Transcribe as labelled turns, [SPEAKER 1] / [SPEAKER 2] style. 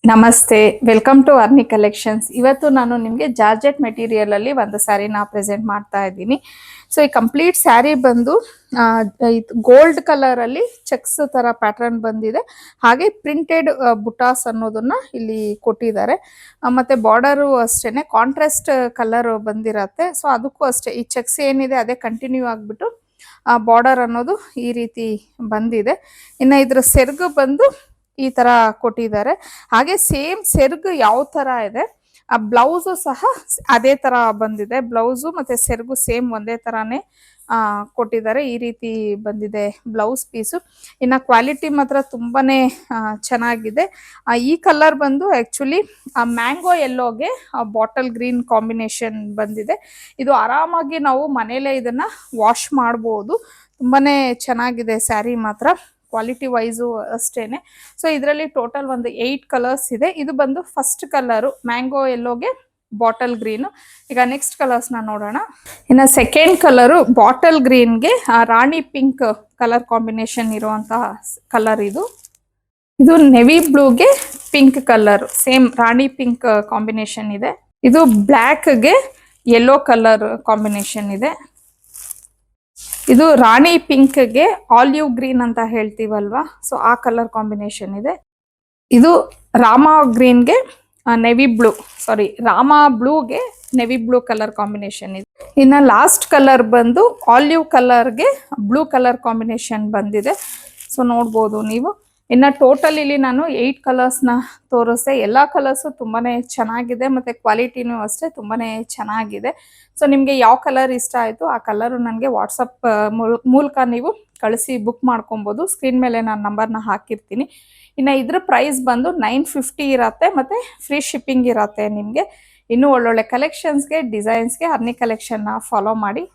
[SPEAKER 1] ನಮಸ್ತೆ, welcome to ಅರ್ನಿ collections. ಇವತ್ತು ನಾನು ನಿಮಗೆ ಜಾರ್ಜೆಟ್ ಮೆಟೀರಿಯಲ್ ಅಲ್ಲಿ ಒಂದು ಸ್ಯಾರಿನ ಪ್ರೆಸೆಂಟ್ ಮಾಡ್ತಾ ಇದ್ದೀನಿ. ಸೊ ಈ ಕಂಪ್ಲೀಟ್ ಸ್ಯಾರಿ ಬಂದು ಗೋಲ್ಡ್ ಕಲರ್ ಅಲ್ಲಿ ಚೆಕ್ಸ್ ತರ ಪ್ಯಾಟರ್ನ್ ಬಂದಿದೆ. ಹಾಗೆ ಪ್ರಿಂಟೆಡ್ ಬುಟಾಸ್ ಅನ್ನೋದನ್ನ ಇಲ್ಲಿ ಕೊಟ್ಟಿದ್ದಾರೆ. ಮತ್ತೆ ಬಾರ್ಡರು ಅಷ್ಟೇನೆ ಕಾಂಟ್ರಾಸ್ಟ್ ಕಲರ್ ಬಂದಿರತ್ತೆ. ಸೊ ಅದಕ್ಕೂ ಅಷ್ಟೇ ಈ ಚೆಕ್ಸ್ ಏನಿದೆ ಅದೇ ಕಂಟಿನ್ಯೂ ಆಗ್ಬಿಟ್ಟು ಬಾರ್ಡರ್ ಅನ್ನೋದು ಈ ರೀತಿ ಬಂದಿದೆ. ಇನ್ನು ಇದ್ರ ಸೆರಗು ಬಂದು ಈ ತರ ಕೊಟ್ಟಿದ್ದಾರೆ. ಹಾಗೆ ಸೇಮ್ ಸೆರಗು ಯಾವ ತರ ಇದೆ ಆ ಬ್ಲೌಸು ಸಹ ಅದೇ ತರ ಬಂದಿದೆ. ಬ್ಲೌಸು ಮತ್ತೆ ಸೆರಗು ಸೇಮ್ ಒಂದೇ ತರಾನೇ ಕೊಟ್ಟಿದ್ದಾರೆ. ಈ ರೀತಿ ಬಂದಿದೆ ಬ್ಲೌಸ್ ಪೀಸು. ಇನ್ನು ಕ್ವಾಲಿಟಿ ಮಾತ್ರ ತುಂಬಾನೇ ಚೆನ್ನಾಗಿದೆ. ಈ ಕಲರ್ ಬಂದು ಆಕ್ಚುಲಿ ಮ್ಯಾಂಗೋ ಯೆಲ್ಲೋಗೆ ಬಾಟಲ್ ಗ್ರೀನ್ ಕಾಂಬಿನೇಷನ್ ಬಂದಿದೆ. ಇದು ಆರಾಮಾಗಿ ನಾವು ಮನೇಲೆ ಇದನ್ನ ವಾಶ್ ಮಾಡಬಹುದು. ತುಂಬಾನೇ ಚೆನ್ನಾಗಿದೆ ಸ್ಯಾರಿ ಮಾತ್ರ, ಕ್ವಾಲಿಟಿ ವೈಸು ಅಷ್ಟೇನೆ. ಸೊ ಇದರಲ್ಲಿ ಟೋಟಲ್ ಒಂದು 8 ಕಲರ್ಸ್ ಇದೆ. ಇದು ಬಂದು ಫಸ್ಟ್ ಕಲರು ಮ್ಯಾಂಗೋ ಯೆಲ್ಲೋಗೆ ಬಾಟಲ್ ಗ್ರೀನು. ಈಗ ನೆಕ್ಸ್ಟ್ ಕಲರ್ಸ್ ನ ನೋಡೋಣ. ಇನ್ನು ಸೆಕೆಂಡ್ ಕಲರು ಬಾಟಲ್ ಗ್ರೀನ್ಗೆ ರಾಣಿ ಪಿಂಕ್ ಕಲರ್ ಕಾಂಬಿನೇಷನ್ ಇರುವಂತಹ ಕಲರ್ ಇದು. ಇದು ನೆವಿ ಬ್ಲೂಗೆ pink colour, same rani pink combination ಇದೆ. ಇದು ಬ್ಲ್ಯಾಕ್ಗೆ ಯೆಲ್ಲೋ ಕಲರ್ ಕಾಂಬಿನೇಷನ್ ಇದೆ. ಇದು ರಾಣಿ ಪಿಂಕ್ಗೆ ಆಲಿವ್ ಗ್ರೀನ್ ಅಂತ ಹೇಳ್ತೀವಲ್ವಾ, ಸೊ ಆ ಕಲರ್ ಕಾಂಬಿನೇಷನ್ ಇದೆ. ಇದು ರಾಮ ಗ್ರೀನ್ಗೆ ನೆವಿ ಬ್ಲೂ, ಸಾರಿ ರಾಮ ಬ್ಲೂಗೆ ನೆವಿ ಬ್ಲೂ ಕಲರ್ ಕಾಂಬಿನೇಷನ್ ಇದೆ. ಇನ್ನು ಲಾಸ್ಟ್ ಕಲರ್ ಬಂದು ಆಲಿವ್ ಕಲರ್ಗೆ ಬ್ಲೂ ಕಲರ್ ಕಾಂಬಿನೇಷನ್ ಬಂದಿದೆ. ಸೊ ನೋಡ್ಬೋದು ನೀವು. ಇನ್ನು ಟೋಟಲ್ ಇಲ್ಲಿ ನಾನು 8 ಕಲರ್ಸ್ನ ತೋರಿಸ್ದೆ. ಎಲ್ಲ ಕಲರ್ಸು ತುಂಬಾನೇ ಚೆನ್ನಾಗಿದೆ ಮತ್ತೆ ಕ್ವಾಲಿಟಿನೂ ಅಷ್ಟೇ ತುಂಬಾನೇ ಚೆನ್ನಾಗಿದೆ. ಸೊ ನಿಮಗೆ ಯಾವ ಕಲರ್ ಇಷ್ಟ ಆಯಿತು ಆ ಕಲರು ನನಗೆ ವಾಟ್ಸಪ್ ಮೂಲಕ ನೀವು ಕಳಿಸಿ ಬುಕ್ ಮಾಡ್ಕೊಬೋದು. ಸ್ಕ್ರೀನ್ ಮೇಲೆ ನಾನು ನಂಬರ್ನ ಹಾಕಿರ್ತೀನಿ. ಇನ್ನು ಇದ್ರ ಪ್ರೈಸ್ ಬಂದು 950 ಇರತ್ತೆ ಮತ್ತು ಫ್ರೀ ಶಿಪ್ಪಿಂಗ್ ಇರತ್ತೆ ನಿಮಗೆ. ಇನ್ನೂ ಒಳ್ಳೊಳ್ಳೆ ಕಲೆಕ್ಷನ್ಸ್ಗೆ ಡಿಸೈನ್ಸ್ಗೆ ಅರ್ನಿ ಕಲೆಕ್ಷನ್ನ ಫಾಲೋ ಮಾಡಿ.